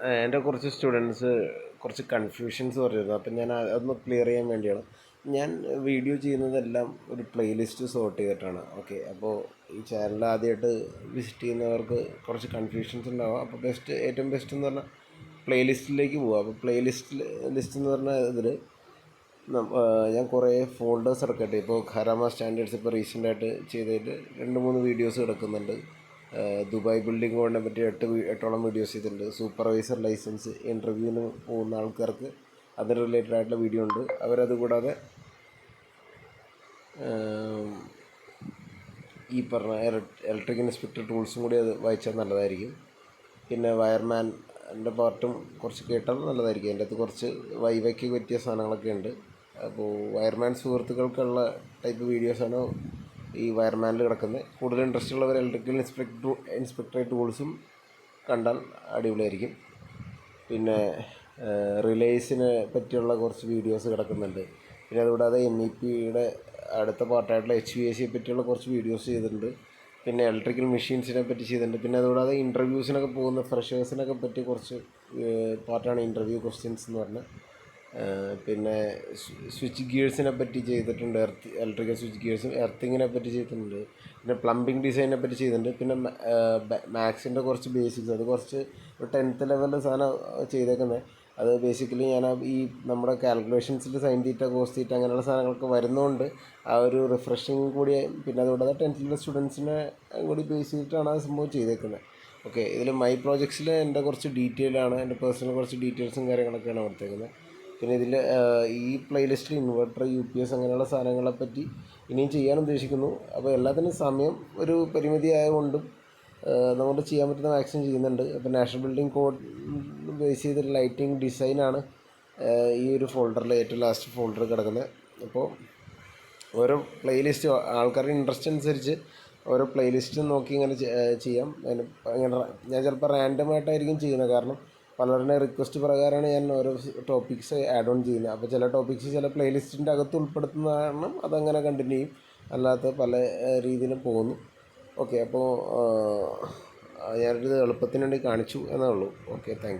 എൻ്റെ കുറച്ച് സ്റ്റുഡൻസ് കുറച്ച് കൺഫ്യൂഷൻസ് പറഞ്ഞിരുന്നു. അപ്പം ഞാൻ അതൊന്ന് ക്ലിയർ ചെയ്യാൻ വേണ്ടിയാണ്. ഞാൻ വീഡിയോ ചെയ്യുന്നതെല്ലാം ഒരു പ്ലേലിസ്റ്റ് സോർട്ട് ചെയ്തിട്ടാണ്. ഓക്കെ, അപ്പോൾ ഈ ചാനൽ ആദ്യമായിട്ട് വിസിറ്റ് ചെയ്യുന്നവർക്ക് കുറച്ച് കൺഫ്യൂഷൻസ് ഉണ്ടാവും. അപ്പോൾ ഏറ്റവും ബെസ്റ്റ് എന്ന് പറഞ്ഞാൽ പ്ലേലിസ്റ്റിലേക്ക് പോവുക. അപ്പോൾ ലിസ്റ്റ് എന്ന് പറഞ്ഞാൽ ഇതിൽ ഞാൻ കുറേ ഫോൾഡേഴ്സ് ഇറക്കട്ടെ. ഇപ്പോൾ ഖരാമ സ്റ്റാൻഡേർഡ്സ് ഇപ്പോൾ റീസെൻ്റായിട്ട് ചെയ്തതിൽ 2-3 വീഡിയോസ് കിടക്കുന്നുണ്ട്. ദുബായ് ബിൽഡിംഗ് കോഡിനെ പറ്റി 8ഓളം വീഡിയോസ് ചെയ്തിട്ടുണ്ട്. സൂപ്പർവൈസർ ലൈസൻസ് ഇൻ്റർവ്യൂവിന് പോകുന്ന ആൾക്കാർക്ക് അതിന് റിലേറ്റഡ് ആയിട്ടുള്ള വീഡിയോ ഉണ്ട്. അവരത് കൂടാതെ ഈ പറഞ്ഞ ഇലക്ട്രിക് ഇൻസ്പെക്ടർ ടൂൾസും കൂടി അത് വായിച്ചാൽ നല്ലതായിരിക്കും. പിന്നെ വയർമാൻ്റെ പാർട്ടും കുറച്ച് കേട്ടാൽ നല്ലതായിരിക്കും. അതിൻ്റെ അകത്ത് കുറച്ച് വൈവയ്ക്ക് പറ്റിയ സാധനങ്ങളൊക്കെ ഉണ്ട്. അപ്പോൾ വയർമാൻ സുഹൃത്തുക്കൾക്കുള്ള ടൈപ്പ് വീഡിയോസാണ് ഈ വയർമാനിൽ കിടക്കുന്നത്. കൂടുതൽ ഇൻട്രസ്റ്റ് ഉള്ളവർ ഇലക്ട്രിക്കൽ ഇൻസ്പെക്ടർ ടൂൾസും കണ്ടാൽ അടിപൊളിയായിരിക്കും. പിന്നെ റിലേസിനെ പറ്റിയുള്ള കുറച്ച് വീഡിയോസ് കിടക്കുന്നുണ്ട്. പിന്നെ അതുകൂടാതെ MEPയുടെ അടുത്ത പാർട്ടായിട്ടുള്ള HVACയെ പറ്റിയുള്ള കുറച്ച് വീഡിയോസ് ചെയ്തിട്ടുണ്ട്. പിന്നെ ഇലക്ട്രിക്കൽ മെഷീൻസിനെ പറ്റി ചെയ്തിട്ടുണ്ട്. പിന്നെ അതുകൂടാതെ ഇൻ്റർവ്യൂസിനൊക്കെ പോകുന്ന ഫ്രഷേഴ്സിനൊക്കെ പറ്റി കുറച്ച് പാർട്ടാണ് ഇൻ്റർവ്യൂ ക്വസ്റ്റ്യൻസ് എന്ന് പറഞ്ഞാൽ. പിന്നെ സ്വിച്ച് ഗിയേഴ്സിനെ പറ്റി ചെയ്തിട്ടുണ്ട്. ഇലക്ട്രിക്കൽ സ്വിച്ച് ഗിയേഴ്സും എർത്തിങ്ങിനെ പറ്റി ചെയ്തിട്ടുണ്ട്. പിന്നെ പ്ലംബിംഗ് ഡിസൈനെ പറ്റി ചെയ്തിട്ടുണ്ട്. പിന്നെ മാത്സിൻ്റെ കുറച്ച് ബേസിക്സ്, അത് കുറച്ച് ഒരു 10th ലെവലിൽ സാധനം ചെയ്തേക്കുന്നത്. അത് ബേസിക്കലി ഞാൻ ഈ നമ്മുടെ കാൽക്കുലേഷൻസിൽ സൈൻ തീറ്റ കോസ് തീറ്റ അങ്ങനെയുള്ള സാധനങ്ങളൊക്കെ വരുന്നതുകൊണ്ട് ആ ഒരു റിഫ്രഷിങ് കൂടി. പിന്നെ അതുകൂടാതെ 10th സ്റ്റുഡൻസിനെ കൂടി ബേസ് ചെയ്തിട്ടാണ് ആ സംഭവം ചെയ്തേക്കുന്നത്. ഓക്കെ, ഇതിൽ മൈ പ്രോജക്ട്സിൽ എൻ്റെ കുറച്ച് ഡീറ്റെയിലാണ്, എൻ്റെ പേഴ്സണൽ കുറച്ച് ഡീറ്റെയിൽസും കാര്യങ്ങളൊക്കെയാണ് കൊടുത്തേക്കുന്നത്. പിന്നെ ഇതിൽ ഈ പ്ലേലിസ്റ്റിൽ ഇൻവെർട്ടർ, UPS അങ്ങനെയുള്ള സാധനങ്ങളെ പറ്റി ഇനിയും ചെയ്യാൻ ഉദ്ദേശിക്കുന്നു. അപ്പോൾ എല്ലാത്തിനും സമയം ഒരു പരിമിതി ആയതുകൊണ്ടും നമുക്ക് ചെയ്യാൻ പറ്റുന്ന മാക്സിമം ചെയ്യുന്നുണ്ട്. അപ്പോൾ നാഷണൽ ബിൽഡിംഗ് കോഡ് ബേസ് ചെയ്തിട്ട് ലൈറ്റിംഗ് ഡിസൈനാണ് ഈ ഒരു ഫോൾഡറിൽ ഏറ്റവും ലാസ്റ്റ് ഫോൾഡർ കിടക്കുന്നത്. അപ്പോൾ ഓരോ പ്ലേലിസ്റ്റ് ആൾക്കാരുടെ ഇൻട്രസ്റ്റ് അനുസരിച്ച് ഓരോ പ്ലേലിസ്റ്റ് നോക്കി ഇങ്ങനെ ചെയ്യാം. ഇങ്ങനെ ഞാൻ ചിലപ്പോൾ റാൻഡമായിട്ടായിരിക്കും ചെയ്യുന്നത്. കാരണം പലരുടെ റിക്വസ്റ്റ് പ്രകാരമാണ് ഞാൻ ഓരോ ടോപ്പിക്സ് ആഡ് ഓൺ ചെയ്യുന്നത്. അപ്പോൾ ചില ടോപ്പിക്സ് ചില പ്ലേലിസ്റ്റിൻ്റെ അകത്ത് ഉൾപ്പെടുത്തുന്ന കാരണം അതങ്ങനെ കണ്ടിന്യൂ ചെയ്യും. അല്ലാത്ത പല രീതിയിലും പോകുന്നു. ഓക്കെ, അപ്പോൾ ഞാനൊരു എളുപ്പത്തിന് വേണ്ടി കാണിച്ചു എന്നേ ഉള്ളൂ. Okay, thank you.